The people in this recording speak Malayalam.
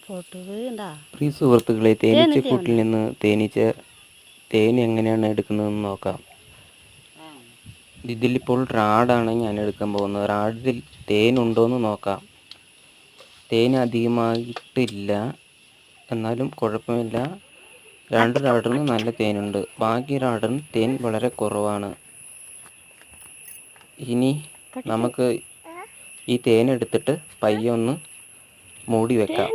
പ്രിയ സുഹൃത്തുക്കളെ, തേനീച്ചക്കൂട്ടിൽ നിന്ന് തേൻ എങ്ങനെയാണ് എടുക്കുന്നതെന്ന് നോക്കാം. ഇതിലിപ്പോൾ റാഡാണ് ഞാൻ എടുക്കാൻ പോകുന്നത്. റാഡിൽ തേൻ ഉണ്ടോയെന്ന് നോക്കാം. തേൻ അധികമായിട്ടില്ല, എന്നാലും കുഴപ്പമില്ല. 2 റാഡറിന് നല്ല തേനുണ്ട്, ബാക്കി റാഡറിന് തേൻ വളരെ കുറവാണ്. ഇനി നമുക്ക് ഈ തേൻ എടുത്തിട്ട് പയ്യെ ഒന്ന് മൂടി വെക്കാം.